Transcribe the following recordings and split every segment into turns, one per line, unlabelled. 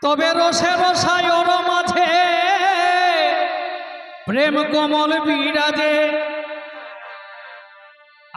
তবে রসে রসায়ন মাঝে প্রেম কমল বিরাজে।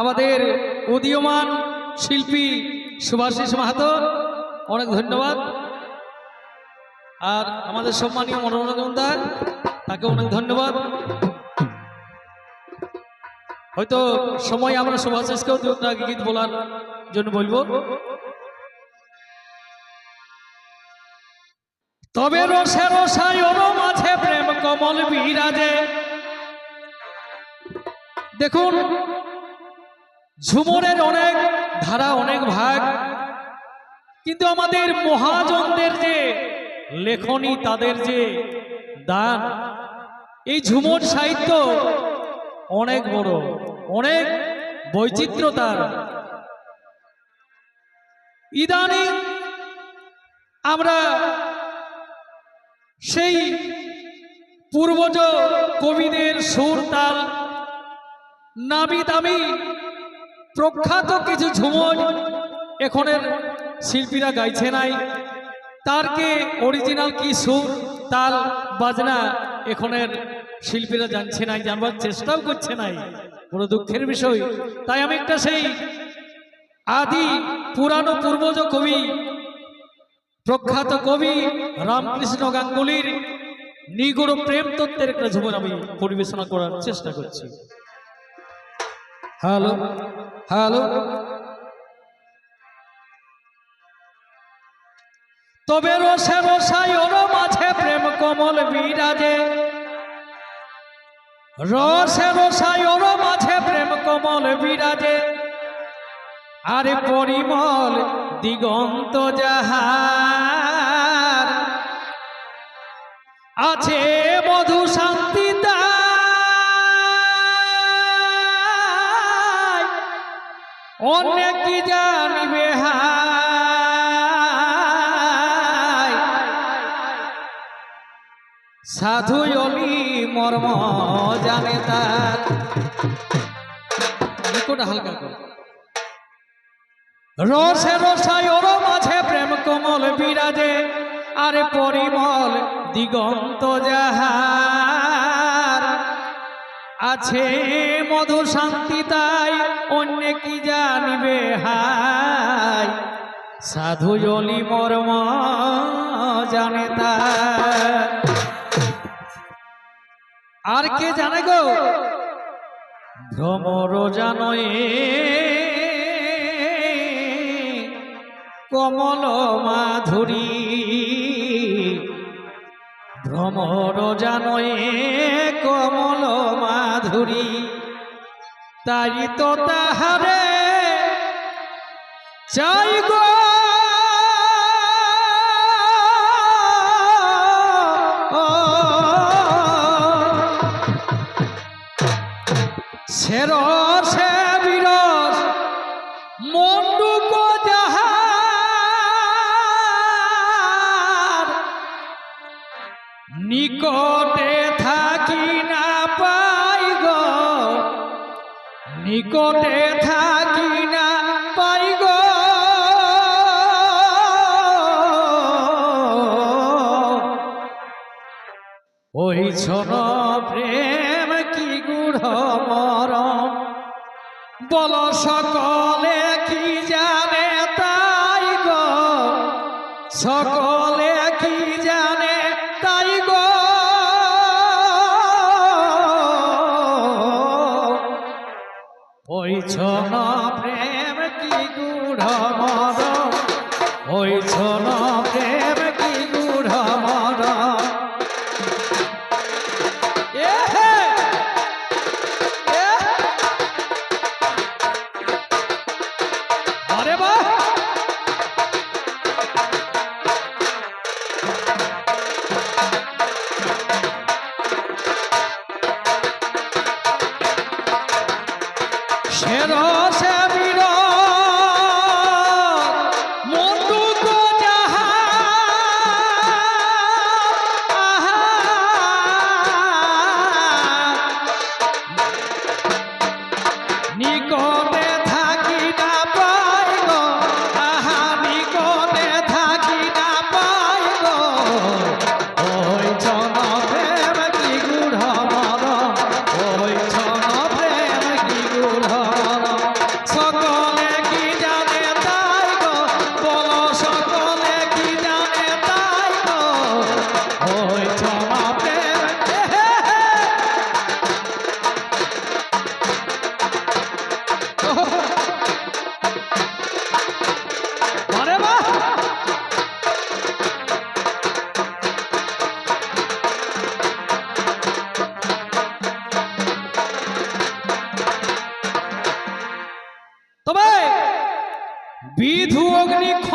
আমাদের উদীয়মান শিল্পী সুভাষিস মাহাতো, অনেক ধন্যবাদ। আর আমাদের সম্মানীয় মনোরঞ্জন দা, তাকে অনেক ধন্যবাদ। হয়তো সময় আমরা সুভাষিসকেও দুটা গীত বলার জন্য বলবো। তবে রসে রসায়ন মাঝে প্রেম কমল বিরাজে। দেখুন, ঝুমরের অনেক ধারা, অনেক ভাগ, কিন্তু আমাদের মহাজনদের যে লেখনী, তাদের যে দান, এই ঝুমর সাহিত্য অনেক বড়, অনেক বৈচিত্র্যতার। ইদানিং আমরা সেই পূর্বজ কবিদের সুর তাল, নামি দামি প্রখ্যাত কিছু ঝুমর এখনের শিল্পীরা গাইছে নাই। তারকে অরিজিনাল কি সুর তাল বাজনা এখনের শিল্পীরা জানছে নাই, জানবার চেষ্টাও করছে নাই। বড় দুঃখের বিষয়। তাই আমি একটা সেই আদি পুরানো পূর্বজ কবি, প্রখ্যাত কবি রামকৃষ্ণ গাঙ্গুলির নিগূঢ় প্রেম তত্ত্বের একটা ঝুমর আমি পরিবেশনা করার চেষ্টা করছি। Hello hello. তবে রসে রসায়ন মাঝে প্রেম কমল বিরাজে। রসে রসায়ন মাঝে প্রেম কমল বিরাজে। আরে পরিমল দিগন্ত যাহার, আছে মধু শান্তি তাই, অনেক কি জানিবে হায়। সাধু অলি মর্ম জানে তার। নিকটটা হালকা করে। রসে রসায়ন মাঝে প্রেম কমল বিরাজে। আরে পরিমল দিগন্ত যাহার, আছে মধু শান্তি তাই, অন্য কি জানিবে হায়। সাধু অলি মর্ম জানে তার। আর কে জানে গো? ভ্রমর জানয়ে কমল মাধুরী। ভ্রমর জানয়ে কমল মাধুরী, তাই তো তাহারে চাই গো। সে রসে বিরস মন্ডুক যাহার, নিকটে থাকি না পাই গো। নিকটে থাকি না পাই গো। ওই ছন প্রেম কি গূঢ় মরম, বল সকলে কি জানে তাই গো। সকলে কি জানে তাই গো। ওই ছন প্রেম কি গূঢ় মরম, ওই ছন প্রেম কি গূঢ় মরম। রসে বিরস মন্ডুক যাহার,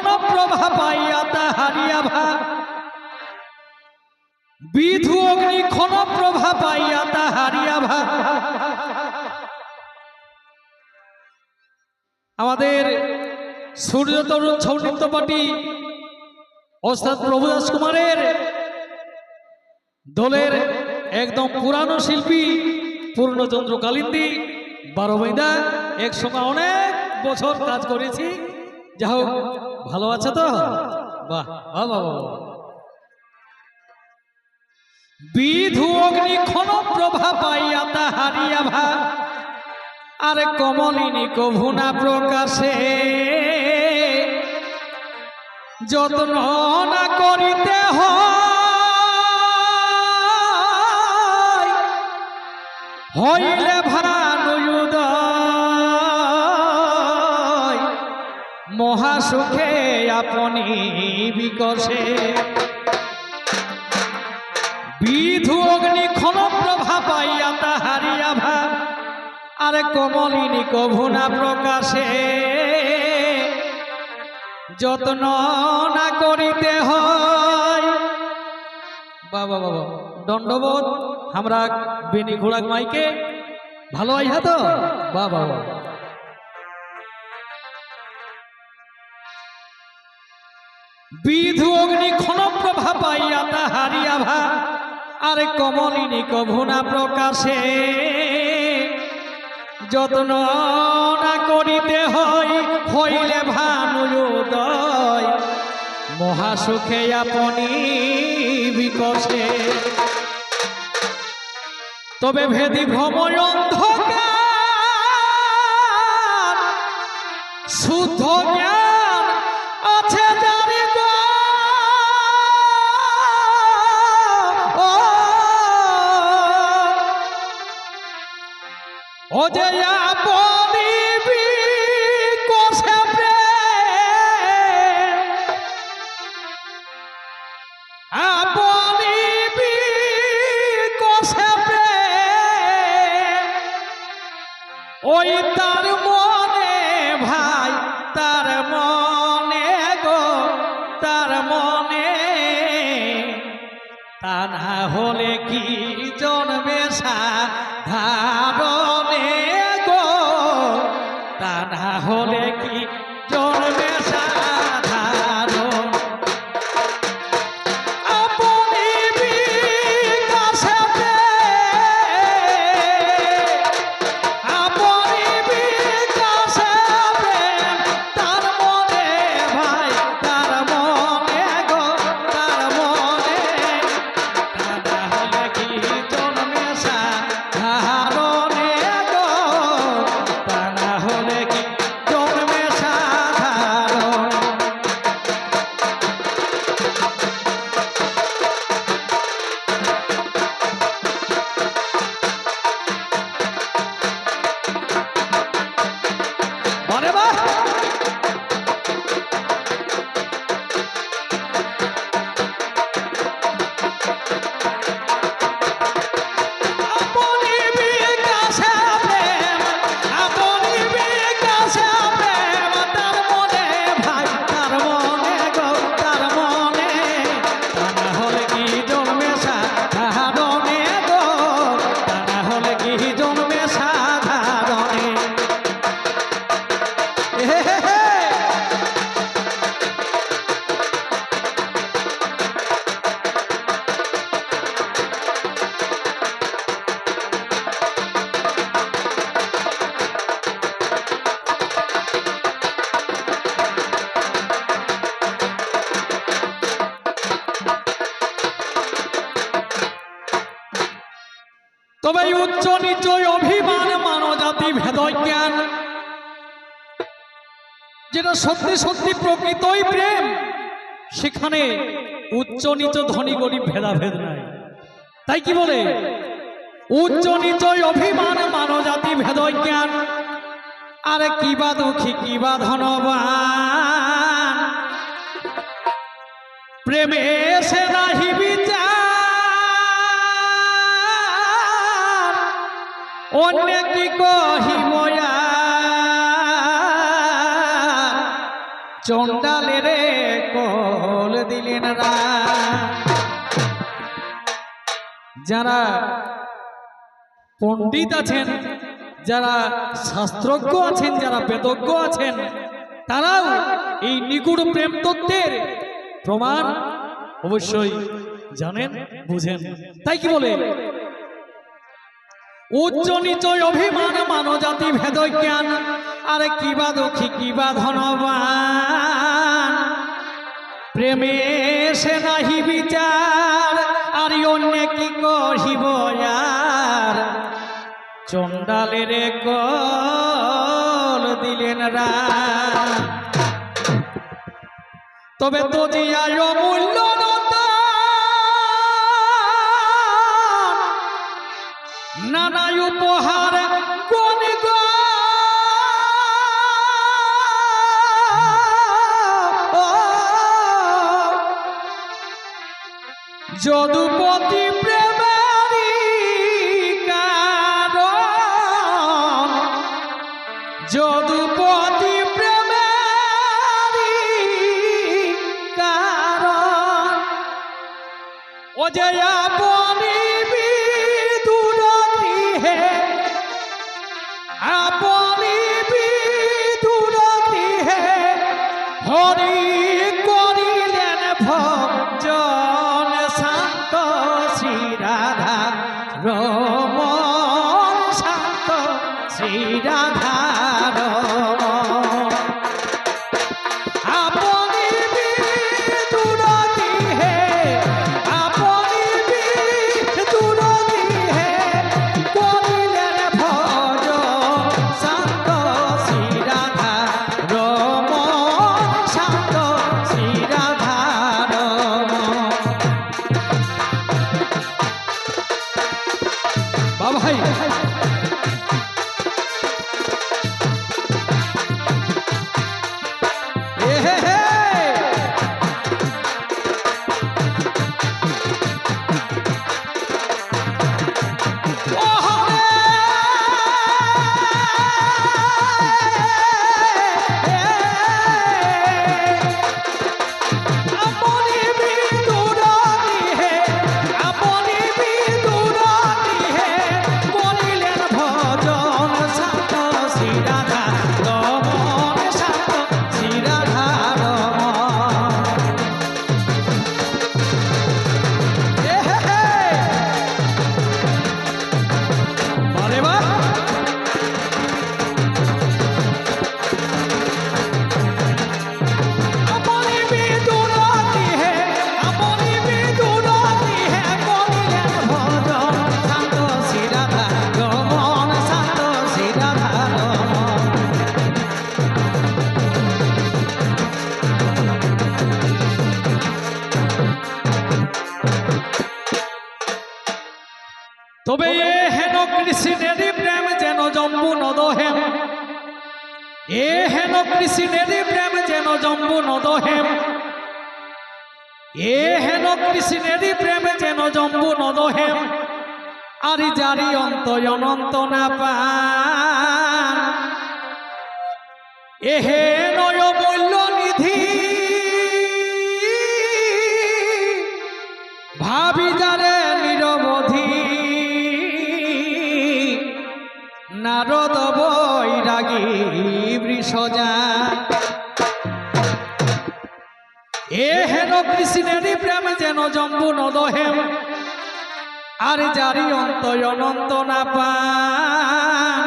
ক্ষণ প্রভা পাইয়া তাহারিয়া ভাব, বিধু অগ্নি ক্ষণ প্রভা পাইয়া তাহারিয়া ভাব। আমাদের সূর্য তরুণ ছৌ নৃত্য পার্টি ওস্তাদ প্রভুদাস কুমারের দলের একদম পুরানো শিল্পী পূর্ণচন্দ্র কালিন্দী 12 মহিলা একসঙ্গে অনেক বছর কাজ করেছি। যা হোক, ভালো আছে তো? বাহ বাহ বাহ। বিধু অগ্নি ক্ষণ প্রভা পাইয়া তাহারিয়া ভাব, আরে কমলিনী কভুনা প্রকাশে যত্ন না করিতে হইলে ভানুদয় মহাসুখে আপনি বিকশে। বিধু অগ্নি ক্ষণ প্রভা পাইয়া তাহারিয়া ভাব, আরে কমলিনী কভুনা প্রকাশে যত্ন না করিতে হয়। বাবা বাবা, দণ্ডবোধ আমরা বেনি ঘোড়াক মাইকে ভালো আইহা তো? বাবা বাবা। বিধু অগ্নি ক্ষণ প্রভা পাইয়া তাহারিয়া ভাব, আরে কমলিনী কভুনা প্রকাশে যত্ন না করিতে হয় হইলে ভানুদয় মহাসুখে আপনি বিকশে। তবে ভেদি ভ্রম অন্ধকার শুদ্ধ জ্ঞান আছে জানি গো, ও যে আপনি বিকশে প্রেম, আপনি বিকশে প্রেম, ওই তার মনে ভাই, তার মনে গো, তার মনে। তা না হলে কি জন্মে সাধারণে গো, তা না হলে কি জন্মে সাধারণ। আপনি বিকাশে আপনি বিকাশে তার মনে ভাই, তার মনে গো, তার মনে। তা না হলে কি জন্মে সাধারণে গো, তা না হলে কি জন্মে সাধারণ। আরে বাহ, আপনি বিকাশে প্রেম, আপনি বিকাশে প্রেম, তার মনে ভাই, তার মনে গো, তার মনে। তা না হলে কি জন্মে সাধারণে গো, তা না হলে কি জন্মে সাধারণে। তবে এই উচ্চ নিচ অভিমান মানজাতি ভেদ জ্ঞান, যেটা সত্যি সত্যি প্রকৃতই প্রেম, সেখানে উচ্চ নিচ ধনী গরিব ভেদাভেদ নাই। তাই কি বলে, উচ্চ নিচ অভিমান মানজাতি ভেদ জ্ঞান, আরে কিবা দুঃখী কিবা ধনবান, প্রেমে সে নাহি বিচার, অন্য কি কহিব চন্ডালের কোল দিলেন রাম। যারা পণ্ডিত আছেন, যারা শাস্ত্রজ্ঞ আছেন, যারা বেদজ্ঞ আছেন, তারাও এই নিগুড় প্রেম তত্ত্বের প্রমাণ অবশ্যই জানেন, বুঝেন। তাই কি বলে, উচ্চ নিচ অভিমান মানব জাতি ভেদ জ্ঞান, আরে কিবা দুঃখী কিবা ধনবান, প্রেমে সে নাহি বিচার, আর অন্য কি কহিব আর, চন্ডালের কোল দিলেন রাম। তবে তো জিয়ায় মূল্য নানা উপহার কোন যদুপতি প্রেমেরই কারণ, যদুপতি প্রেমেরই কারণ, ও যে আপনি বিদুর গৃহে, আপনি বিদুর গৃহে হরি করিলেন ভজন, শান্ত শ্রী রাধা রমণ, শান্ত শ্রী রাধা রমণ। আপনি বিদুর গৃহে, আপনি বিদুর গৃহে করিলেন ভজন, শান্ত শ্রী রাধা রমণ, শান্ত শ্রী রাধা রমণ। বাবা ভাই, এ হে হে, ও হরে, আপনি বিদুর গৃহে, আপনি বিদুর গৃহে করিলেন ভজন, শান্ত শ্রী রাধা রমণ, শান্ত শ্রী রাধা রমণ। এ হে হে, বারে বাহ, আপনি বিদুর গৃহে, আপনি বিদুর গৃহে করিলেন ভজন, শান্ত শ্রী রাধা রমণ, শান্ত শ্রী রাধা রমণ। তবে এ হেন কৃষ্ণেরই প্রেম যেন জম্বু নদ হেম, এ হেন কৃষ্ণেরই প্রেম যেন জম্বু নদ হেম, এ হেন কৃষ্ণেরই প্রেম যেন জম্বু নদ হেম, আর জারি অন্ত অনন্ত না পান, এহে নয় মূল্য নিধি, ভাবি যারে নিরবধি, নারদ বৈরাগী বৃষযান। এ হেন কৃষ্ণেরই প্রেম যেন জম্বু নদ হেম, আর জারি অন্ত অনন্ত না পান,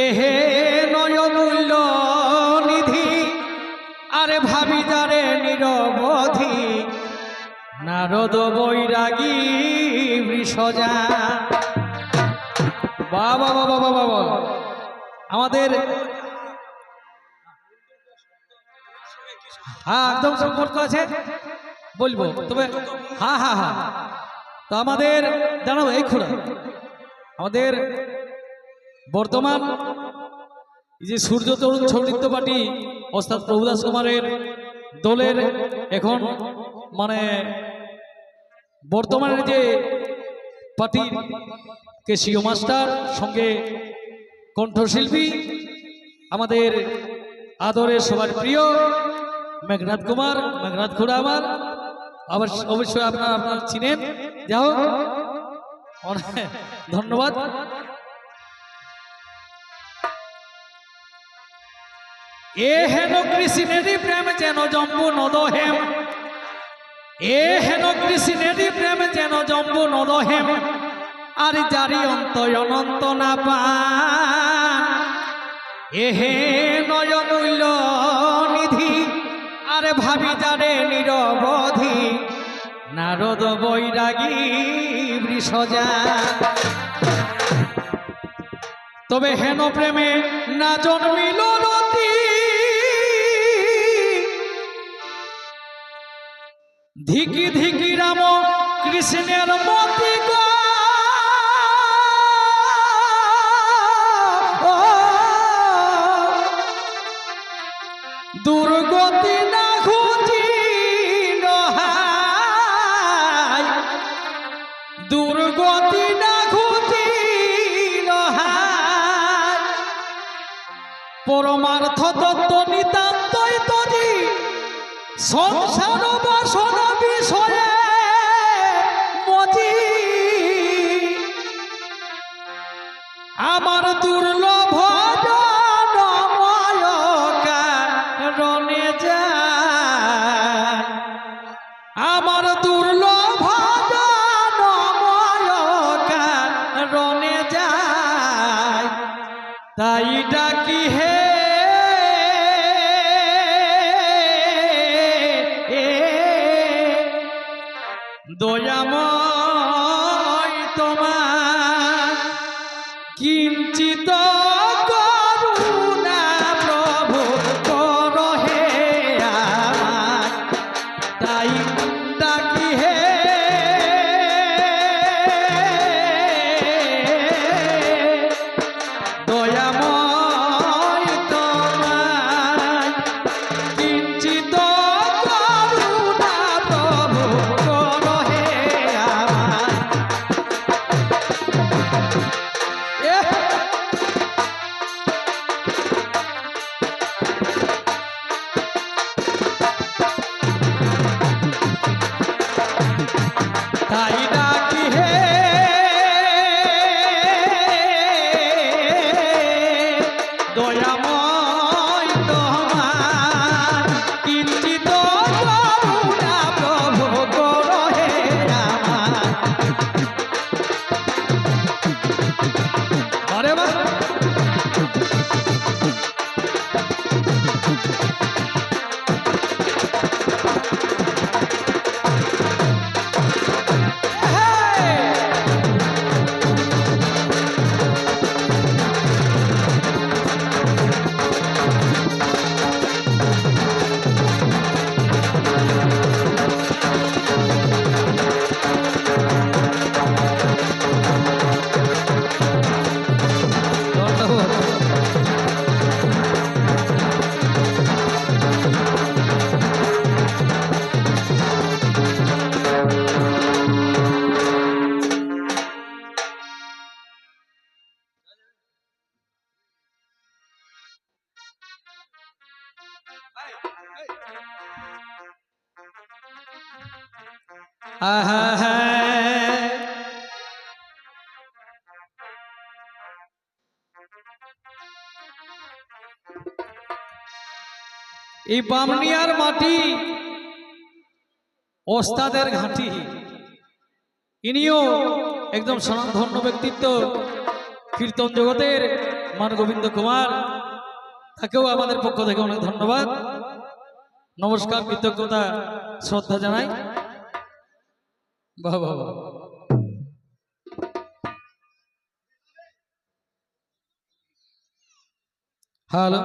এহে নয় মূল্য নিধি, আরে ভাবি যারে নিরবধি, নারদ বৈরাগী বৃষযান। বাবা বাবা বাবা বাবা, আমাদের হ্যাঁ একদম সম্পর্ক আছে বলবো, তবে হ্যাঁ হ্যাঁ হ্যাঁ, তো আমাদের জানাবো এই খোলা, আমাদের বর্তমান যে সূর্য তরুণ ছৌ নৃত্য পার্টি অর্থাৎ প্রভুদাস কুমারের দলের এখন মানে বর্তমানের যে পার্টির কেশিও মাস্টার, সঙ্গে কণ্ঠশিল্পী আমাদের আদরের সবার প্রিয় মেঘনাথ কুমার, মেঘনাথ খুড়া আমার অবশ্যই আপনারা চিনেন। যাই হোক, অনেক ধন্যবাদ। এ হেন কৃষ্ণেরই প্রেম যেন জম্বু নদহেম, এ হেন কৃষ্ণেরই প্রেম যেন জম্বু নদহেম, আর জারি অন্ত অনন্ত না পান, এহে নয় মূল্য নিধি, আরে ভাবি যারে নিরবধি, নারদ বৈরাগী বৃষজা। তবে হেন প্রেমে না জন্মিল রতি, ধিকি ধিকি রাম কৃষ্ণের মতি গো, দুর্গতি না খুঁজি নহাই, দুর্গতি না খুঁজি নহাই, পরমার্থ তত্ত্ব নিতান্তই তজি, সংসার বাসন বিষয়ে মজি, আমার দুর্লভ রণে যায়, আমার দুর্লভ রণে যায়, তাই ডাকি হে দয়াময় তোমার কিঞ্চিত করুণা প্রভু করহে আমায়, তাই ডাকি হে দয়াময় তোমায় কিঞ্চিত করুণা প্রভু করহে আমায়। তাই ডাকি হে দয়াময় তোমার কিঞ্চিত করুণা প্রভু করহে আমায়। আরে বাহ, আহা, এই বামনিয়ার মাটি ওস্তাদের ঘাঁটি, ইনিও একদম স্বনামধন্য ব্যক্তিত্ব কীর্তন জগতের মান গোবিন্দ কুমার, তাকেও আমাদের পক্ষ থেকে অনেক ধন্যবাদ, নমস্কার, কৃতজ্ঞতা, শ্রদ্ধা জানাই। বাহ বাহ বাহ। হ্যালো।